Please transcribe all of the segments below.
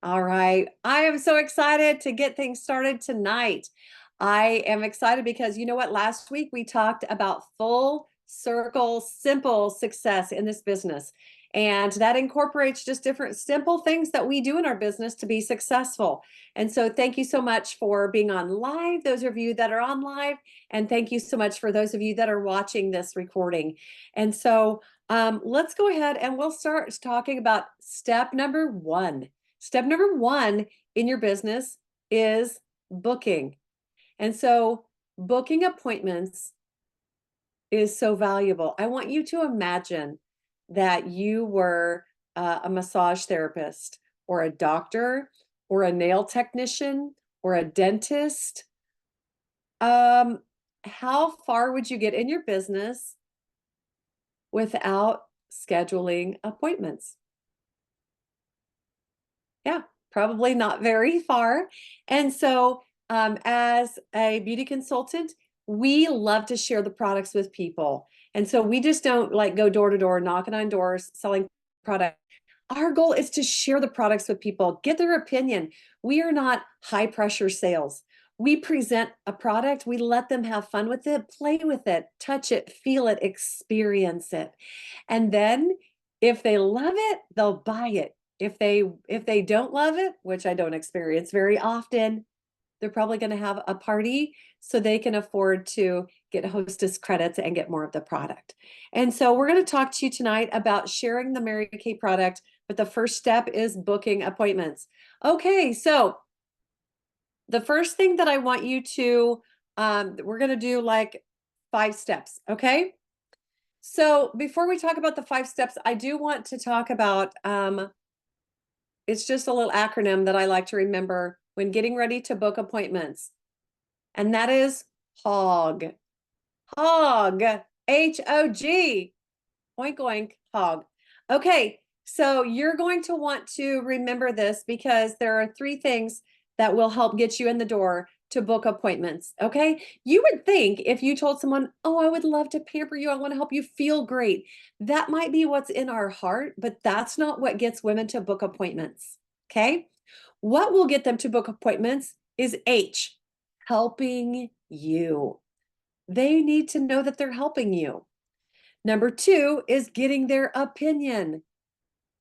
All right. I am so excited to get things started tonight. I am excited because you know what? Last week we talked about full circle, simple success in this business. And that incorporates just different simple things that we do in our business to be successful. And so thank you so much for being on live, those of you that are on live. And thank you so much for those of you that are watching this recording. And so let's go ahead and we'll start talking about step number one. Step number one in your business is booking. And so booking appointments is so valuable. I want you to imagine that you were a massage therapist or a doctor or a nail technician or a dentist. Um, how far would you get in your business without scheduling appointments? Yeah, probably not very far. And so, as a beauty consultant, we love to share the products with people. And so we just don't like go door to door, knocking on doors, selling product. Our goal is to share the products with people, get their opinion. We are not high pressure sales. We present a product, we let them have fun with it, play with it, touch it, feel it, experience it. And then if they love it, they'll buy it. If they don't love it, which I don't experience very often, they're probably going to have a party so they can afford to get hostess credits and get more of the product. And so we're going to talk to you tonight about sharing the Mary Kay product, but the first step is booking appointments. Okay, so the first thing that I want you to we're going to do like 5 steps, okay? So before we talk about the 5 steps, I do want to talk about it's just a little acronym that I like to remember when getting ready to book appointments. And that is HOG. HOG. HOG. Oink oink, HOG. Okay, so you're going to want to remember this because there are 3 things that will help get you in the door to book appointments. Okay, you would think if you told someone, oh, I would love to pamper you, I want to help you feel great, that might be what's in our heart, but that's not what gets women to book appointments. Okay, what will get them to book appointments is H, helping you. They need to know that they're helping you. Number 2 is getting their opinion.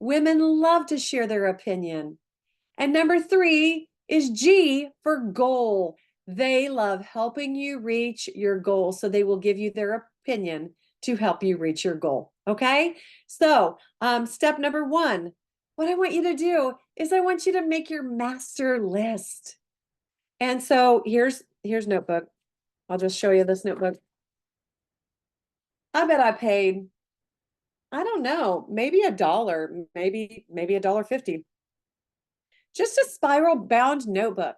Women love to share their opinion. And number 3 is G for goal. They love helping you reach your goal, so they will give you their opinion to help you reach your goal. Okay, so step number 1, what I want you to do is I want you to make your master list. And so here's notebook. I'll just show you this notebook. I bet I paid, I don't know, maybe $1, maybe $1.50. Just a spiral bound notebook.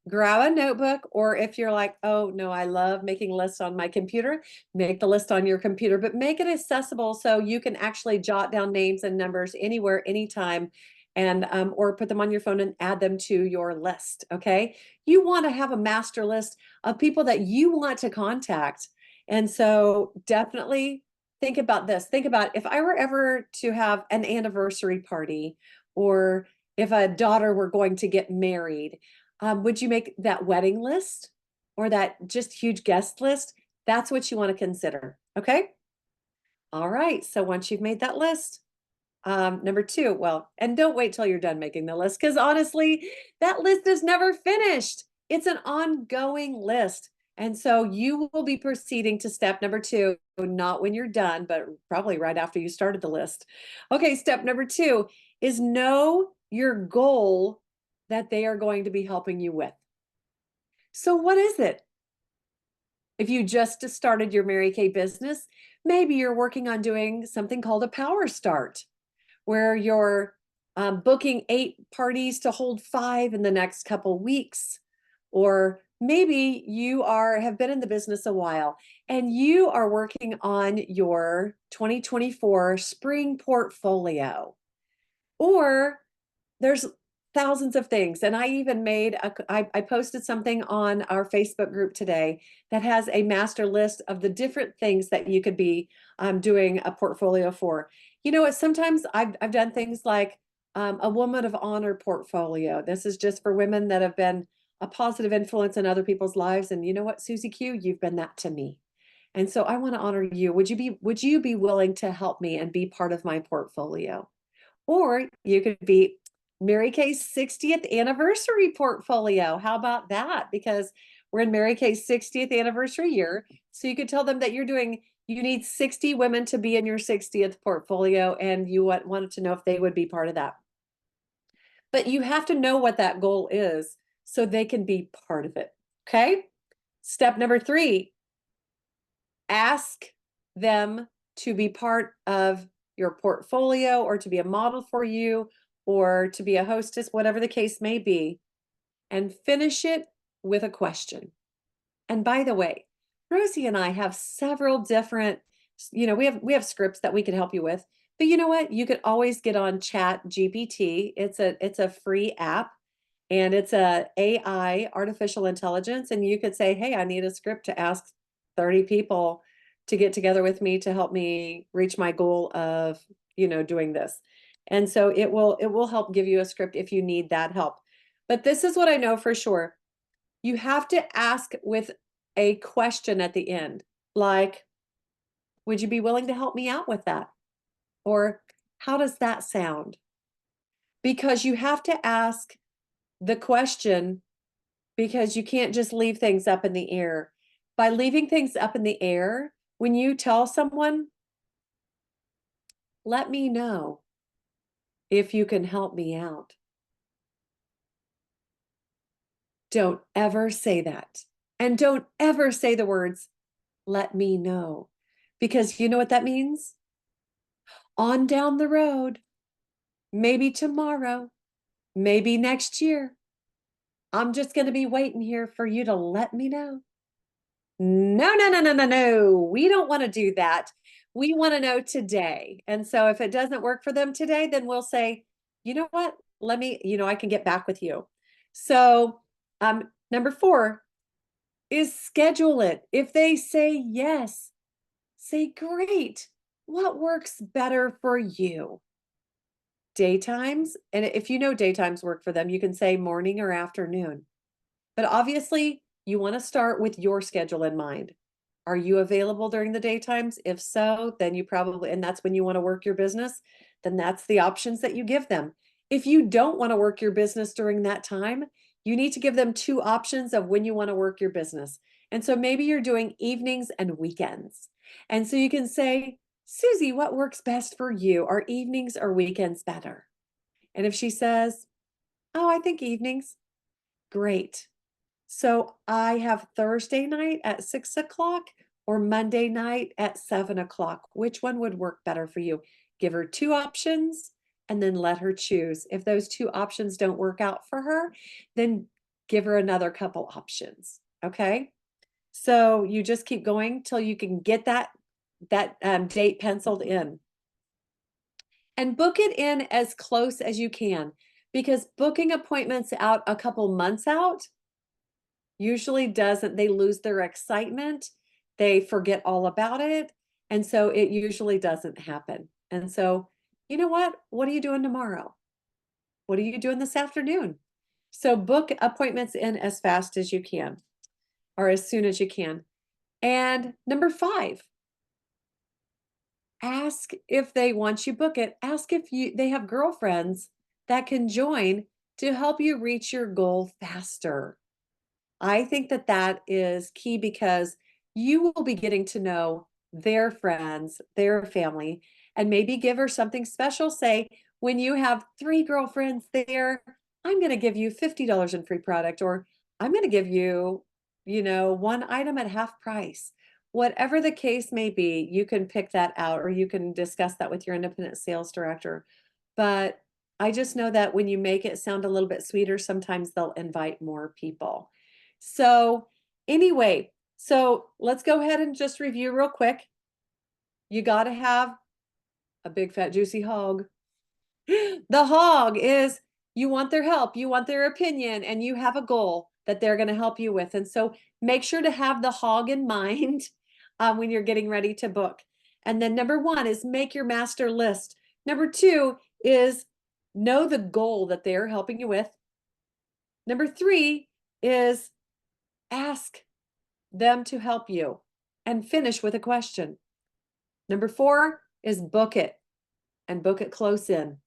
Grab a notebook, or if you're like, oh no, I love making lists on my computer, make the list on your computer, but make it accessible so you can actually jot down names and numbers anywhere, anytime, and or put them on your phone and add them to your list. Okay, you want to have a master list of people that you want to contact, and so definitely think about this. Think about if I were ever to have an anniversary party, or if a daughter were going to get married, would you make that wedding list or that just huge guest list? That's what you want to consider. Okay. All right. So once you've made that list, number 2, well, and don't wait till you're done making the list because honestly, that list is never finished. It's an ongoing list. And so you will be proceeding to step number 2, not when you're done, but probably right after you started the list. Okay, step number 2 is know your goal that they are going to be helping you with. So what is it? If you just started your Mary Kay business, maybe you're working on doing something called a power start, where you're booking 8 parties to hold 5 in the next couple weeks. Or maybe you have been in the business a while and you are working on your 2024 spring portfolio. Or there's thousands of things. And I even I posted something on our Facebook group today that has a master list of the different things that you could be doing a portfolio for. You know what? Sometimes I've done things like a woman of honor portfolio. This is just for women that have been a positive influence in other people's lives. And you know what, Susie Q, you've been that to me. And so I want to honor you. Would you be willing to help me and be part of my portfolio? Or you could be Mary Kay's 60th anniversary portfolio. How about that? Because we're in Mary Kay's 60th anniversary year. So you could tell them that you need 60 women to be in your 60th portfolio, and you wanted to know if they would be part of that. But you have to know what that goal is so they can be part of it. Okay. Step number 3, ask them to be part of your portfolio or to be a model for you or to be a hostess, whatever the case may be, and finish it with a question. And by the way, Rosie and I have several different, we have scripts that we can help you with. But you know what? You could always get on Chat GPT. It's a free app, and it's a AI, artificial intelligence, and you could say, "Hey, I need a script to ask 30 people to get together with me to help me reach my goal of, doing this." And so it will help give you a script if you need that help. But this is what I know for sure. You have to ask with a question at the end, like, "Would you be willing to help me out with that?" Or, "How does that sound?" Because you have to ask the question, because you can't just leave things up in the air. By leaving things up in the air, when you tell someone, "Let me know if you can help me out," don't ever say that. And don't ever say the words, "Let me know," because you know what that means? On down the road, maybe tomorrow, maybe next year, I'm just going to be waiting here for you to let me know. No, no, no, no, no, no. We don't want to do that. We want to know today. And so if it doesn't work for them today, then we'll say, "You know what? I can get back with you." So, number 4 is schedule it. If they say yes, say, "Great. What works better for you?" Daytimes, and if you know daytimes work for them, you can say morning or afternoon. But obviously, you want to start with your schedule in mind. Are you available during the daytimes? If so, then and that's when you want to work your business, then that's the options that you give them. If you don't want to work your business during that time, you need to give them 2 options of when you want to work your business. And so maybe you're doing evenings and weekends. And so you can say, "Susie, what works best for you? Are evenings or weekends better?" And if she says, "Oh, I think evenings," great. So I have Thursday night at 6 o'clock or Monday night at 7 o'clock. Which one would work better for you? Give her 2 options and then let her choose. If those 2 options don't work out for her, then give her another couple options. Okay. So you just keep going till you can get that date penciled in, and book it in as close as you can, because booking appointments out a couple months out usually doesn't, they lose their excitement, they forget all about it, and so it usually doesn't happen. And so, you know what are you doing tomorrow? What are you doing this afternoon? So book appointments in as fast as you can, or as soon as you can. And number 5, ask if they, once you book it, ask if they have girlfriends that can join to help you reach your goal faster. I think that that is key, because you will be getting to know their friends, their family, and maybe give her something special. Say, "When you have 3 girlfriends there, I'm going to give you $50 in free product," or, "I'm going to give you, 1 item at half price." Whatever the case may be, you can pick that out, or you can discuss that with your independent sales director. But I just know that when you make it sound a little bit sweeter, sometimes they'll invite more people. So anyway, so let's go ahead and just review real quick. You got to have a big fat juicy hog. The hog is, you want their help, you want their opinion, and you have a goal that they're going to help you with. And so make sure to have the hog in mind when you're getting ready to book. And then number 1 is make your master list. Number 2 is know the goal that they're helping you with. Number three is ask them to help you and finish with a question. Number four is book it and book it close in.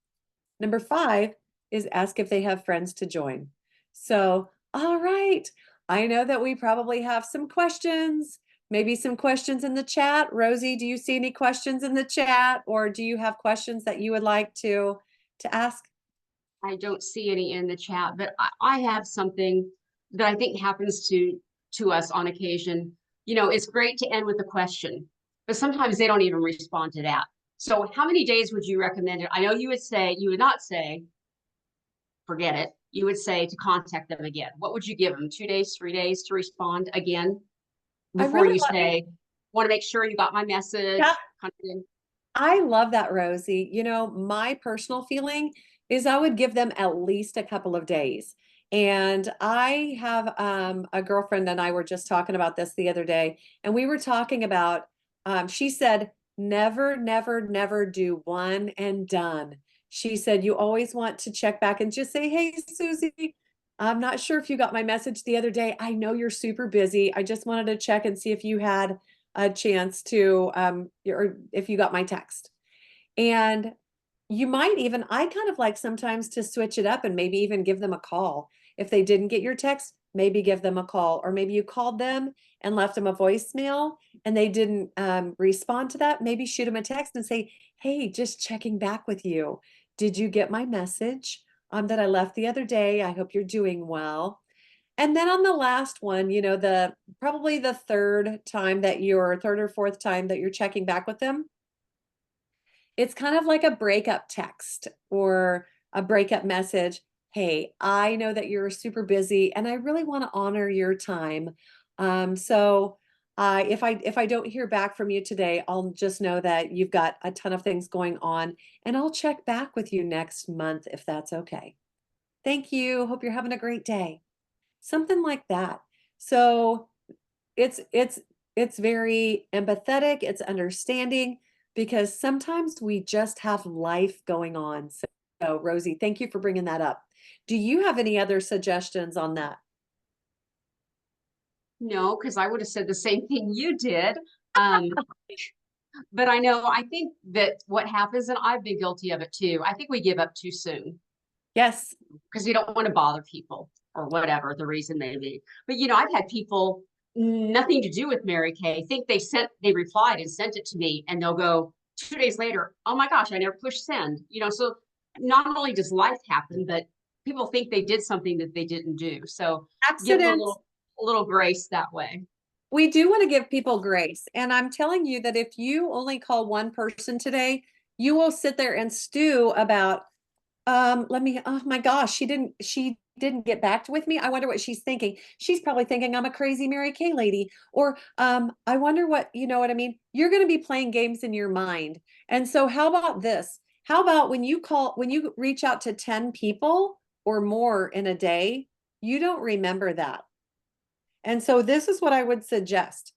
Number five is ask if they have friends to join. So, all right. I know that we probably have some questions, maybe some questions in the chat. Rosie, do you see any questions in the chat, or do you have questions that you would like to ask? I don't see any in the chat, but I have something that I think happens to us on occasion. You know, it's great to end with a question, but sometimes they don't even respond to that. So how many days would you recommend it? I know you would not say, forget it. You would say to contact them again. What would you give them? 2 days, 3 days to respond again I before really you say, want to make sure you got my message? yeah, Kind of thing. I love that, Rosie. You know, my personal feeling is I would give them at least a couple of days. And I have a girlfriend and I were just talking about this the other day, and we were talking about, she said, never, never, never do one and done. She said, you always want to check back and just say, hey, Susie, I'm not sure if you got my message the other day. I know you're super busy. I just wanted to check and see if you had a chance to or if you got my text. And you might even, I kind of like sometimes to switch it up and maybe even give them a call. If they didn't get your text, maybe give them a call, or maybe you called them and left them a voicemail and they didn't respond to that. Maybe shoot them a text and say, hey, just checking back with you. Did you get my message that I left the other day? I hope you're doing well. And then on the last one, you know, the probably the third or fourth time that you're checking back with them, it's kind of like a breakup text or a breakup message. Hey, I know that you're super busy and I really want to honor your time. So if I don't hear back from you today, I'll just know that you've got a ton of things going on, and I'll check back with you next month if that's okay. Thank you. Hope you're having a great day. Something like that. So it's very empathetic, it's understanding, because sometimes we just have life going on. So Rosie, thank you for bringing that up. Do you have any other suggestions on that? No, because I would have said the same thing you did. But I think that what happens, and I've been guilty of it too, I think we give up too soon Yes. because we don't want to bother people or whatever the reason may be. But I've had people nothing to do with Mary Kay think they replied and sent it to me, and they'll go 2 days later, oh my gosh, I never pushed send. So not only does life happen, but people think they did something that they didn't do. So give them Accidents. a little grace that way. We do want to give people grace. And I'm telling you that if you only call one person today, you will sit there and stew about, oh my gosh, she didn't get back with me. I wonder what she's thinking. She's probably thinking I'm a crazy Mary Kay lady. Or I wonder what, you know what I mean? You're going to be playing games in your mind. And so how about this? How about when you reach out to 10 people or more in a day, you don't remember that. And so this is what I would suggest.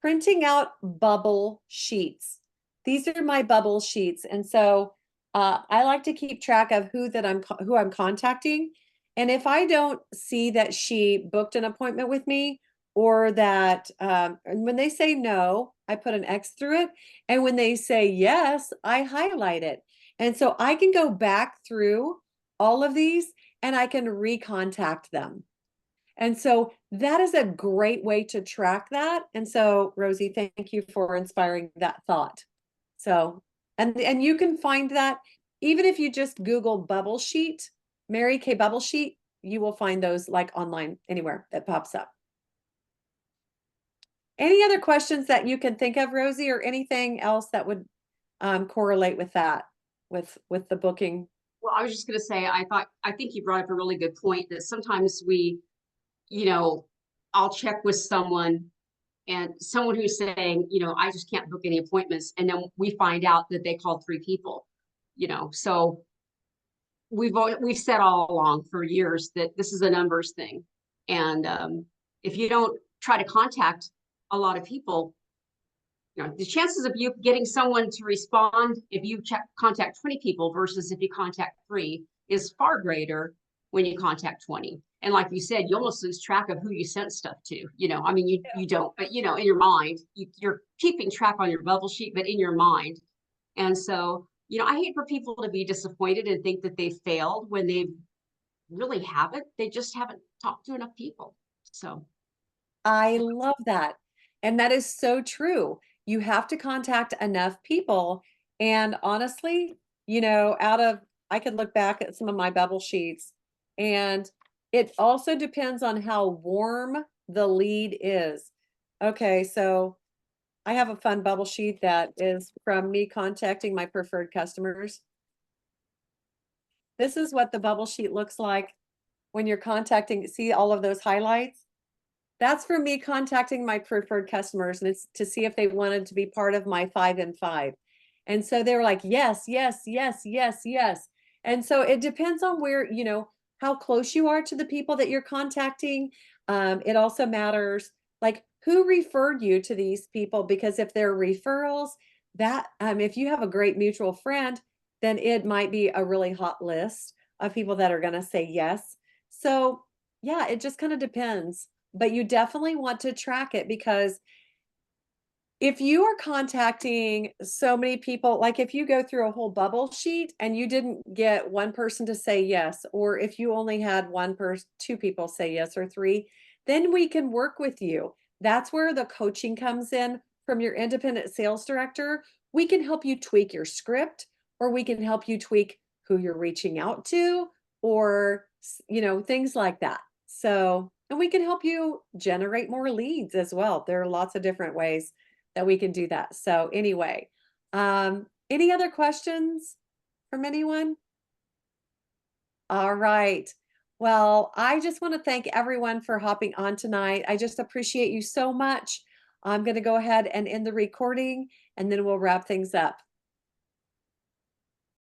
Printing out bubble sheets. These are my bubble sheets. And so I like to keep track of who I'm contacting. And if I don't see that she booked an appointment with me, or that when they say no, I put an X through it. And when they say yes, I highlight it. And so I can go back through all of these and I can recontact them. And so that is a great way to track that. And so, Rosie, thank you for inspiring that thought. So, and you can find that even if you just Google bubble sheet, Mary Kay bubble sheet, you will find those like online anywhere that pops up. Any other questions that you can think of, Rosie, or anything else that would correlate with that, with the booking? Well, I was just going to say, I think you brought up a really good point that sometimes I'll check with someone, and someone who's saying, I just can't book any appointments. And then we find out that they called 3 people, so we've said all along for years that this is a numbers thing. And if you don't try to contact a lot of people, You know, the chances of you getting someone to respond if you contact 20 people versus if you contact 3 is far greater when you contact 20. And like you said, you almost lose track of who you sent stuff to. You know, I mean, you don't, but you know, in your mind, you're keeping track on your bubble sheet, but in your mind. And so, you know, I hate for people to be disappointed and think that they failed when they really haven't. They just haven't talked to enough people. So, I love that. And that is so true. You have to contact enough people. And honestly, you know, I could look back at some of my bubble sheets, and it also depends on how warm the lead is. Okay, so I have a fun bubble sheet that is from me contacting my preferred customers. This is what the bubble sheet looks like when you're contacting, see all of those highlights? That's for me contacting my preferred customers, and it's to see if they wanted to be part of my 5 and 5. And so they were like, yes, yes, yes, yes, yes. And so it depends on where, you know, how close you are to the people that you're contacting. It also matters like who referred you to these people, because if they're referrals, that if you have a great mutual friend, then it might be a really hot list of people that are going to say yes. So yeah, it just kind of depends, but you definitely want to track it, because if you are contacting so many people, like if you go through a whole bubble sheet and you didn't get one person to say yes, or if you only had one person, two people say yes, or three, then we can work with you. That's where the coaching comes in from your independent sales director. We can help you tweak your script, or we can help you tweak who you're reaching out to, or, you know, things like that. So, and we can help you generate more leads as well. There are lots of different ways that we can do that. So anyway, any other questions from anyone? All right. Well, I just want to thank everyone for hopping on tonight. I just appreciate you so much. I'm going to go ahead and end the recording, and then we'll wrap things up.